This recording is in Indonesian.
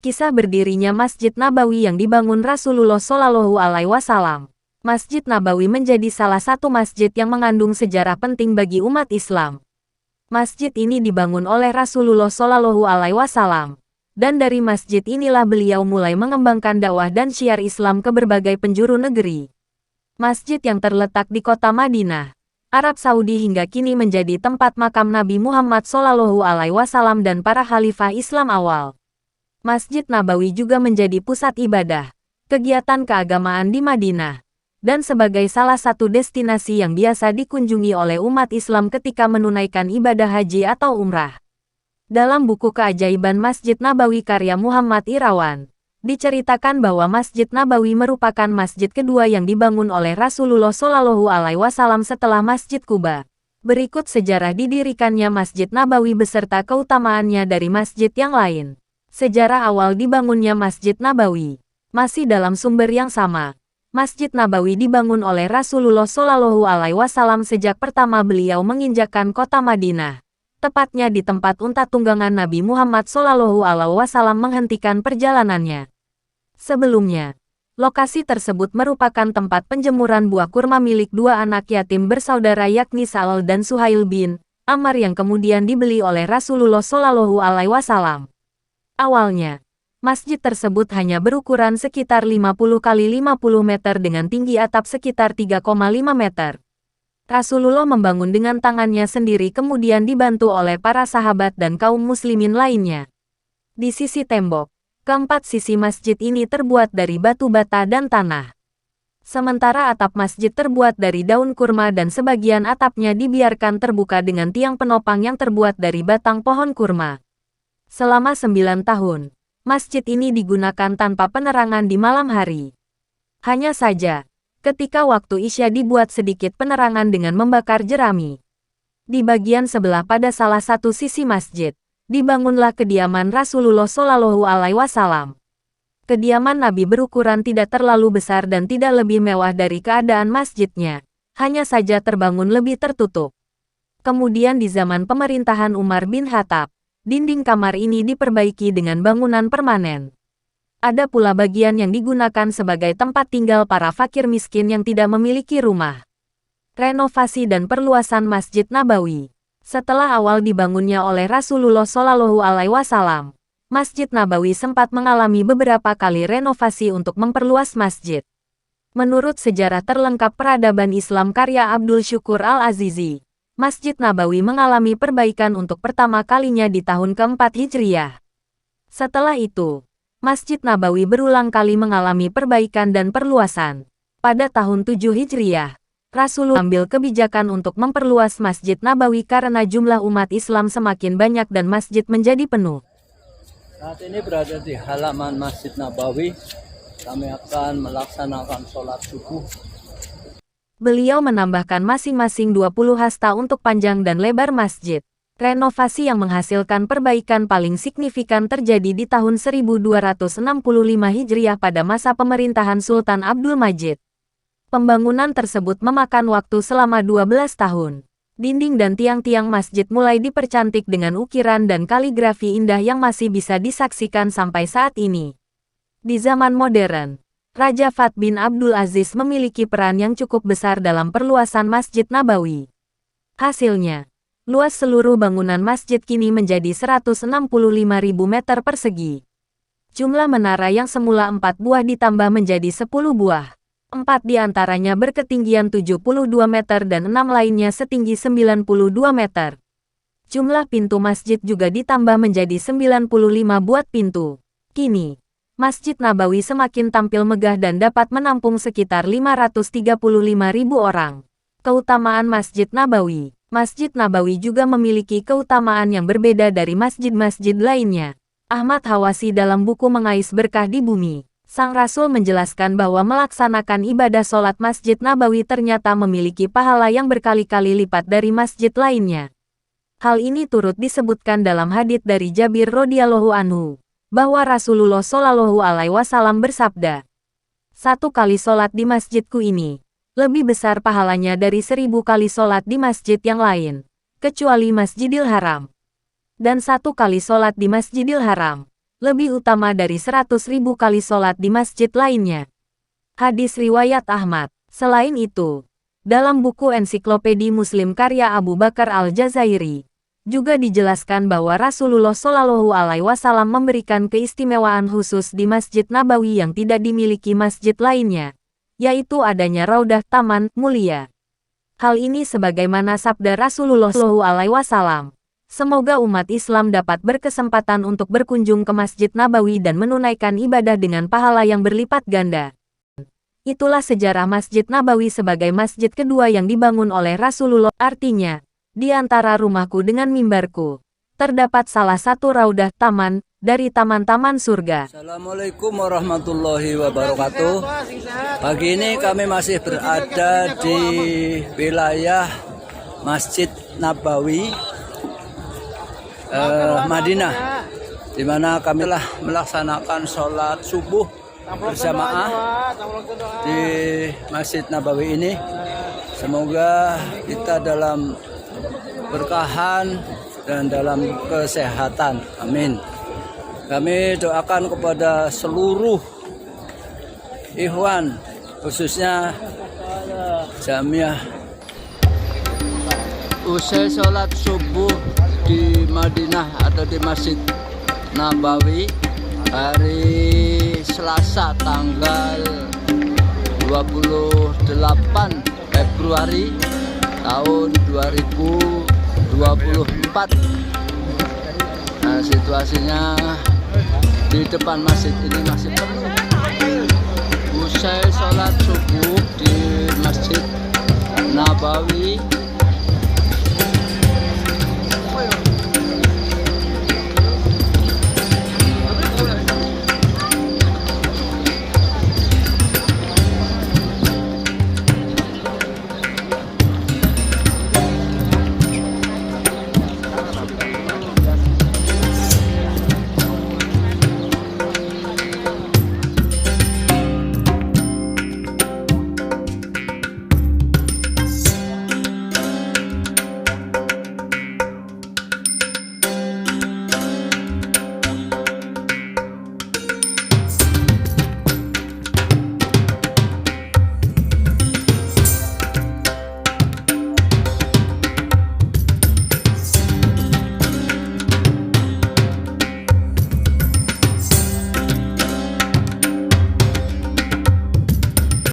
Kisah berdirinya Masjid Nabawi yang dibangun Rasulullah Shallallahu Alaihi Wasallam. Masjid Nabawi menjadi salah satu masjid yang mengandung sejarah penting bagi umat Islam. Masjid ini dibangun oleh Rasulullah Shallallahu Alaihi Wasallam, dan dari masjid inilah beliau mulai mengembangkan dakwah dan syiar Islam ke berbagai penjuru negeri. Masjid yang terletak di kota Madinah, Arab Saudi hingga kini menjadi tempat makam Nabi Muhammad Shallallahu Alaihi Wasallam dan para khalifah Islam awal. Masjid Nabawi juga menjadi pusat ibadah, kegiatan keagamaan di Madinah, dan sebagai salah satu destinasi yang biasa dikunjungi oleh umat Islam ketika menunaikan ibadah haji atau umrah. Dalam buku Keajaiban Masjid Nabawi karya Muhammad Irawan, diceritakan bahwa Masjid Nabawi merupakan masjid kedua yang dibangun oleh Rasulullah Shallallahu Alaihi Wasallam setelah Masjid Quba. Berikut sejarah didirikannya Masjid Nabawi beserta keutamaannya dari masjid yang lain. Sejarah awal dibangunnya Masjid Nabawi. Masih dalam sumber yang sama, Masjid Nabawi dibangun oleh Rasulullah Shallallahu Alaihi Wasallam sejak pertama beliau menginjakkan kota Madinah, tepatnya di tempat unta tunggangan Nabi Muhammad Shallallahu Alaihi Wasallam menghentikan perjalanannya. Sebelumnya, lokasi tersebut merupakan tempat penjemuran buah kurma milik dua anak yatim bersaudara yakni Sa'al dan Suhail bin Ammar yang kemudian dibeli oleh Rasulullah Shallallahu Alaihi Wasallam. Awalnya, masjid tersebut hanya berukuran sekitar 50 kali 50 meter dengan tinggi atap sekitar 3,5 meter. Rasulullah membangun dengan tangannya sendiri kemudian dibantu oleh para sahabat dan kaum muslimin lainnya. Di sisi tembok, keempat sisi masjid ini terbuat dari batu bata dan tanah. Sementara atap masjid terbuat dari daun kurma dan sebagian atapnya dibiarkan terbuka dengan tiang penopang yang terbuat dari batang pohon kurma. Selama 9 tahun, masjid ini digunakan tanpa penerangan di malam hari. Hanya saja, ketika waktu Isya dibuat sedikit penerangan dengan membakar jerami. Di bagian sebelah pada salah satu sisi masjid, dibangunlah kediaman Rasulullah Shallallahu Alaihi Wasallam. Kediaman Nabi berukuran tidak terlalu besar dan tidak lebih mewah dari keadaan masjidnya, hanya saja terbangun lebih tertutup. Kemudian di zaman pemerintahan Umar bin Khattab, dinding kamar ini diperbaiki dengan bangunan permanen. Ada pula bagian yang digunakan sebagai tempat tinggal para fakir miskin yang tidak memiliki rumah. Renovasi dan perluasan Masjid Nabawi. Setelah awal dibangunnya oleh Rasulullah Shallallahu Alaihi Wasallam, Masjid Nabawi sempat mengalami beberapa kali renovasi untuk memperluas masjid. Menurut sejarah terlengkap peradaban Islam karya Abdul Syukur Al-Azizi, Masjid Nabawi mengalami perbaikan untuk pertama kalinya di tahun ke-4 Hijriah. Setelah itu, Masjid Nabawi berulang kali mengalami perbaikan dan perluasan. Pada tahun 7 Hijriah, Rasulullah ambil kebijakan untuk memperluas Masjid Nabawi karena jumlah umat Islam semakin banyak dan masjid menjadi penuh. Saat ini berada di halaman Masjid Nabawi. Kami akan melaksanakan sholat subuh. Beliau menambahkan masing-masing 20 hasta untuk panjang dan lebar masjid. Renovasi yang menghasilkan perbaikan paling signifikan terjadi di tahun 1265 Hijriah pada masa pemerintahan Sultan Abdul Majid. Pembangunan tersebut memakan waktu selama 12 tahun. Dinding dan tiang-tiang masjid mulai dipercantik dengan ukiran dan kaligrafi indah yang masih bisa disaksikan sampai saat ini. Di zaman modern, Raja Fahd bin Abdul Aziz memiliki peran yang cukup besar dalam perluasan Masjid Nabawi. Hasilnya, luas seluruh bangunan masjid kini menjadi 165.000 meter persegi. Jumlah menara yang semula 4 buah ditambah menjadi 10 buah. 4 diantaranya berketinggian 72 meter dan 6 lainnya setinggi 92 meter. Jumlah pintu masjid juga ditambah menjadi 95 buah pintu. Kini, Masjid Nabawi semakin tampil megah dan dapat menampung sekitar 535.000 orang. Keutamaan Masjid Nabawi. Masjid Nabawi juga memiliki keutamaan yang berbeda dari masjid-masjid lainnya. Ahmad Hawasi dalam buku Mengais Berkah di Bumi, Sang Rasul menjelaskan bahwa melaksanakan ibadah sholat Masjid Nabawi ternyata memiliki pahala yang berkali-kali lipat dari masjid lainnya. Hal ini turut disebutkan dalam hadits dari Jabir radhiyallahu anhu, bahwa Rasulullah Shallallahu Alaihi Wasallam bersabda, "Satu kali sholat di masjidku ini, lebih besar pahalanya dari 1000 kali sholat di masjid yang lain, kecuali Masjidil Haram. Dan 1 kali sholat di Masjidil Haram, lebih utama dari 100.000 kali sholat di masjid lainnya. Hadis riwayat Ahmad. Selain itu, dalam buku Ensiklopedi Muslim karya Abu Bakar Al-Jazairi, juga dijelaskan bahwa Rasulullah Shallallahu Alaihi Wasallam memberikan keistimewaan khusus di Masjid Nabawi yang tidak dimiliki masjid lainnya, yaitu adanya raudah taman mulia. Hal ini sebagaimana sabda Rasulullah Shallallahu Alaihi Wasallam. Semoga umat Islam dapat berkesempatan untuk berkunjung ke Masjid Nabawi dan menunaikan ibadah dengan pahala yang berlipat ganda. Itulah sejarah Masjid Nabawi sebagai masjid kedua yang dibangun oleh Rasulullah. Artinya, di antara rumahku dengan mimbarku, terdapat salah satu raudah taman dari taman-taman surga. Assalamualaikum warahmatullahi wabarakatuh. Pagi ini kami masih berada di wilayah Masjid Nabawi Madinah, di mana kami telah melaksanakan sholat subuh berjamaah di Masjid Nabawi ini. Semoga kita dalam berkahan dan dalam kesehatan. Amin. Kami doakan kepada seluruh ikhwan, khususnya Jamiah. Usai sholat subuh di Madinah atau di Masjid Nabawi hari Selasa tanggal 28 Februari tahun 2024. Nah, situasinya di depan masjid ini masih penuh. Usai sholat subuh di Masjid Nabawi